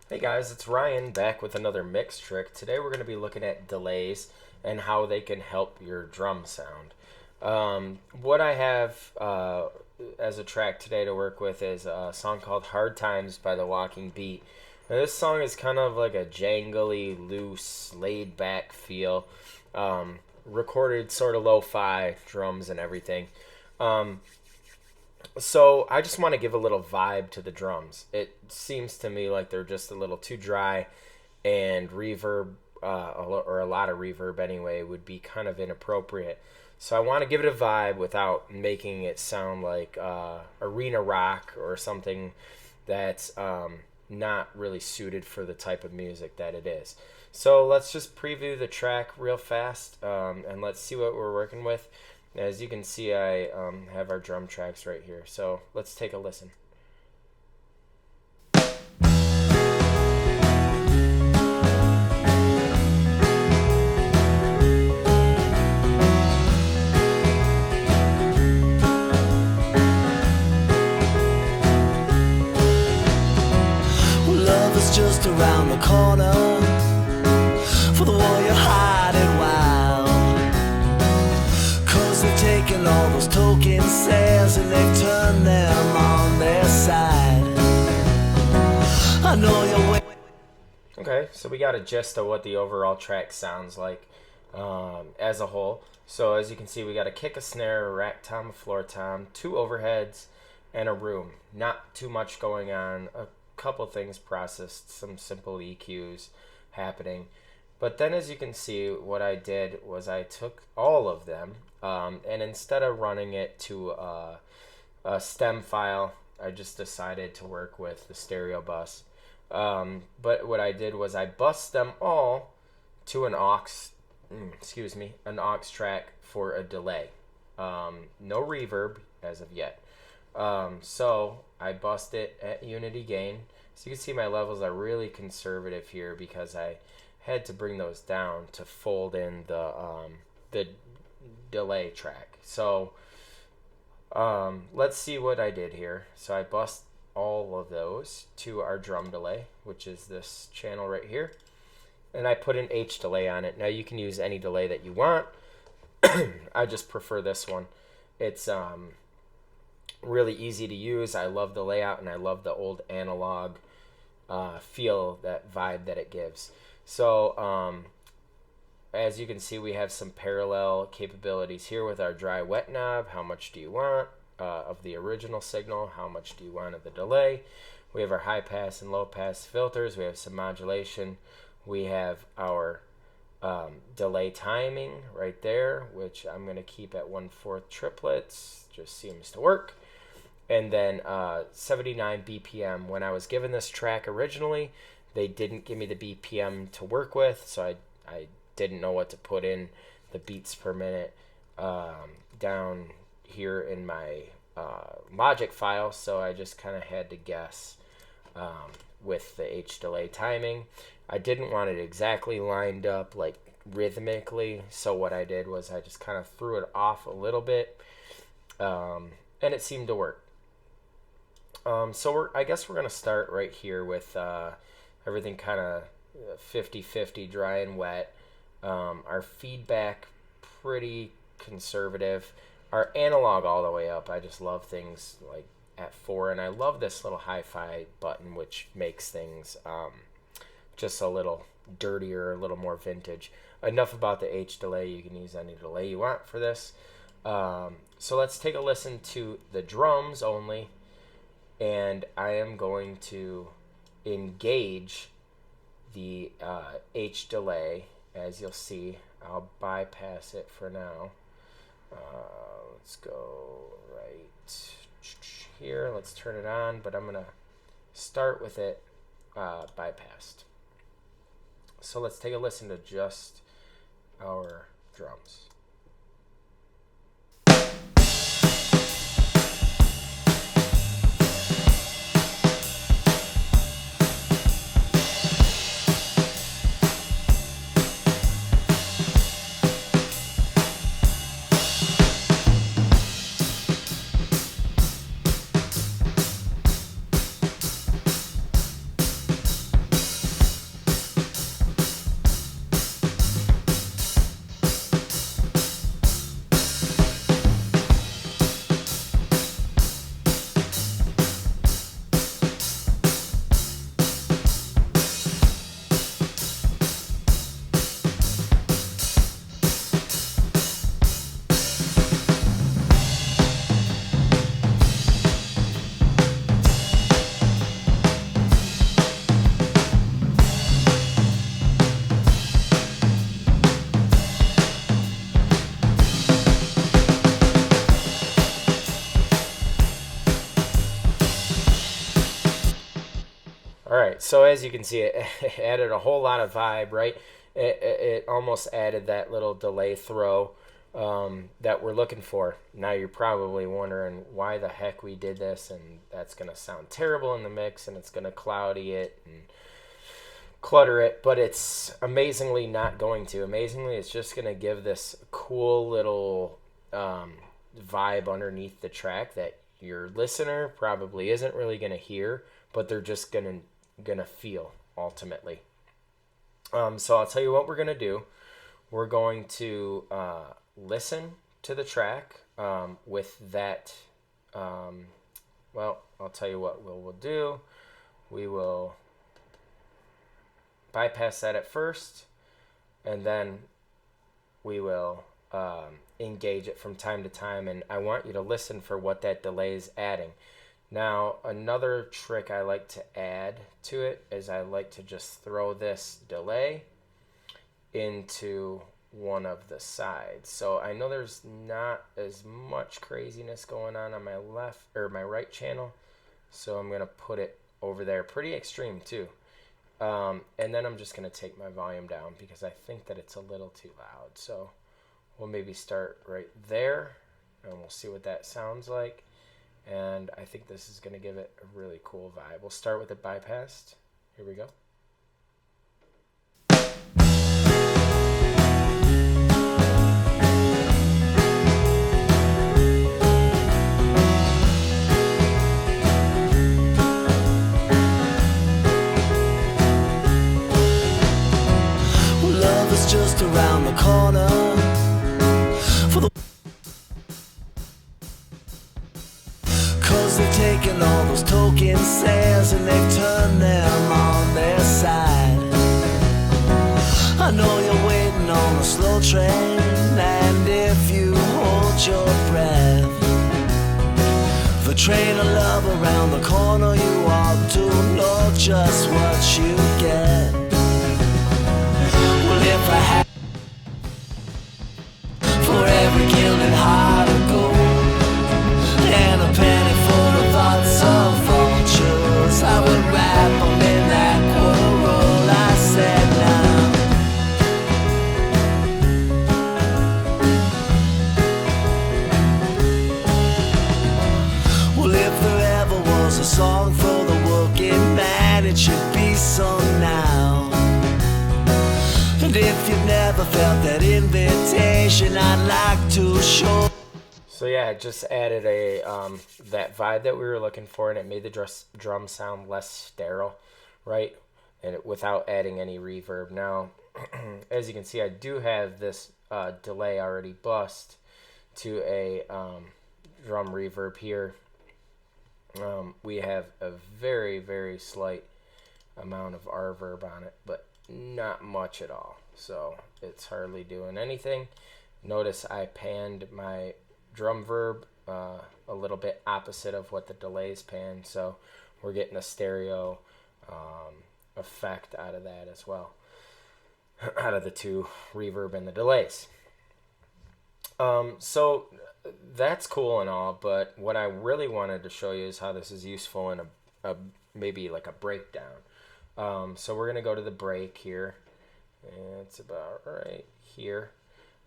Hey guys, it's Ryan back with another mix trick. Today we're going to be looking at delays and how they can help your drum sound. What I have as a track today to work with is a song called Hard Times by The Walking Beat. Now, this song is kind of like a jangly, loose, laid back feel. Recorded sort of lo-fi, drums and everything. So I just want to give a little vibe to the drums. It seems to me like they're just a little too dry, and reverb, or a lot of reverb anyway, would be kind of inappropriate. So I want to give it a vibe without making it sound like arena rock or something that's not really suited for the type of music that it is. So let's just preview the track real fast, and let's see what we're working with. As you can see, I have our drum tracks right here, so let's take a listen. Love is just around the corner for the warrior hiding wild, 'cause they've taken all those token sales and they've turned them on their side. I know you're waiting. Okay, so we got a gist of what the overall track sounds like as a whole. So as you can see, we got a kick, a snare, a rack tom, a floor tom, two overheads, and a room. Not too much going on. A couple things processed, some simple EQs happening. But then as you can see, what I did was I took all of them, and instead of running it to a stem file, I just decided to work with the stereo bus. But what I did was I bussed them all to an aux track for a delay. No reverb as of yet. So I bussed it at unity gain. So you can see my levels are really conservative here because I had to bring those down to fold in the delay track. So let's see what I did here. So I bussed all of those to our drum delay, which is this channel right here, and I put an H delay on it. Now you can use any delay that you want. I just prefer this one. It's really easy to use. I love the layout, and I love the old analog feel, that vibe that it gives. So as you can see, we have some parallel capabilities here with our dry wet knob. How much do you want of the original signal? How much do you want of the delay? We have our high pass and low pass filters. We have some modulation. We have our delay timing right there, which I'm going to keep at 1/4 triplets. Just seems to work. And then 79 BPM. When I was given this track originally, they didn't give me the BPM to work with, so I didn't know what to put in the beats per minute down here in my Logic file, so I just kind of had to guess with the H delay timing. I didn't want it exactly lined up like rhythmically, so what I did was I just kind of threw it off a little bit, and it seemed to work. So I guess we're going to start right here with everything kind of 50-50 dry and wet. Our feedback pretty conservative. Our analog all the way up. I just love things like at 4, and I love this little hi-fi button, which makes things just a little dirtier, a little more vintage. Enough about the H delay. You can use any delay you want for this. So let's take a listen to the drums only, and I am going to engage the H delay. As you'll see, I'll bypass it for now. Let's go right here. Let's turn it on, but I'm going to start with it bypassed. So let's take a listen to just our drums. All right, so as you can see, it added a whole lot of vibe, right? It almost added that little delay throw that we're looking for. Now you're probably wondering why the heck we did this, and that's going to sound terrible in the mix, and it's going to cloudy it and clutter it, but it's amazingly not going to. Amazingly, it's just going to give this cool little vibe underneath the track that your listener probably isn't really going to hear, but they're just gonna feel ultimately. So I'll tell you what we're gonna do. We're going to listen to the track with that. Well, I'll tell you what we'll do. We will bypass that at first, and then we will engage it from time to time, and I want you to listen for what that delay is adding. Now, another trick I like to add to it is I like to just throw this delay into one of the sides. So I know there's not as much craziness going on my left or my right channel, so I'm going to put it over there. Pretty extreme too. And then I'm just going to take my volume down because I think that it's a little too loud. So we'll maybe start right there, and we'll see what that sounds like. And I think this is going to give it a really cool vibe. We'll start with it bypassed. Here we go. Well, love is just around the corner. They've taken all those token sales and they've turned them on their side. I know you're waiting on a slow train, and if you hold your breath, the train of love around the corner, you ought to know just what you get. Well, if I had for every gilded heart of gold and a penny thoughts of vultures, I would wrap them in that quarrel. I said now, well, if there ever was a song for the working man, it should be sung now. And if you've never felt that invitation, I'd like to show. So yeah, it just added a that vibe that we were looking for, and it made the drum sound less sterile, right? And without adding any reverb. Now, as you can see, I do have this delay already bussed to a drum reverb here. We have a very, very slight amount of reverb on it, but not much at all. So it's hardly doing anything. Notice I panned my drum verb a little bit opposite of what the delay's pan, so we're getting a stereo effect out of that as well, out of the two, reverb and the delays. So that's cool and all, but what I really wanted to show you is how this is useful in a maybe like a breakdown. So we're gonna go to the break here, and it's about right here.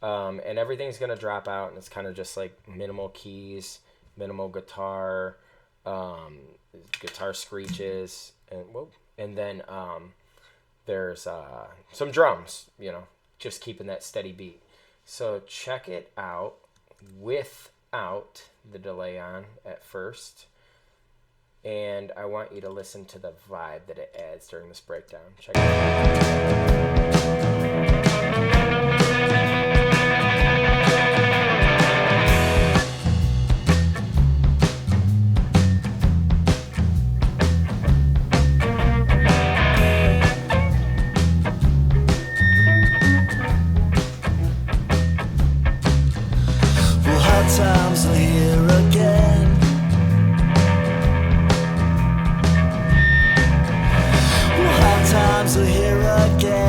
And everything's going to drop out, and it's kind of just like minimal keys, minimal guitar, guitar screeches, and then there's some drums, you know, just keeping that steady beat. So check it out without the delay on at first, and I want you to listen to the vibe that it adds during this breakdown. Check it out. Times are here again. Well, hard times are here again.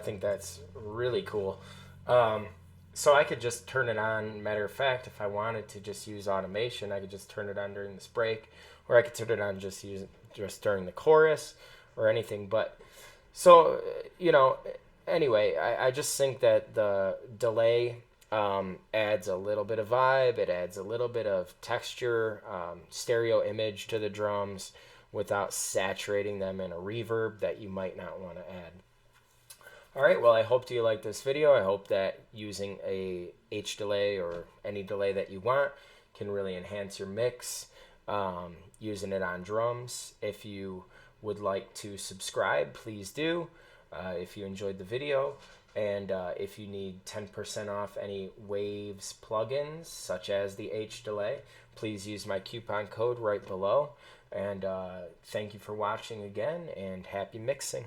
think that's really cool. So I could just turn it on. Matter of fact, if I wanted to just use automation, I could just turn it on during this break, or I could turn it on just during the chorus or anything. But so, anyway, I just think that the delay adds a little bit of vibe. It adds a little bit of texture, stereo image to the drums without saturating them in a reverb that you might not want to add. All right, well, I hope you liked this video. I hope that using a H delay or any delay that you want can really enhance your mix, using it on drums. If you would like to subscribe, please do, if you enjoyed the video. And if you need 10% off any Waves plugins, such as the H delay, please use my coupon code right below. And thank you for watching again, and happy mixing.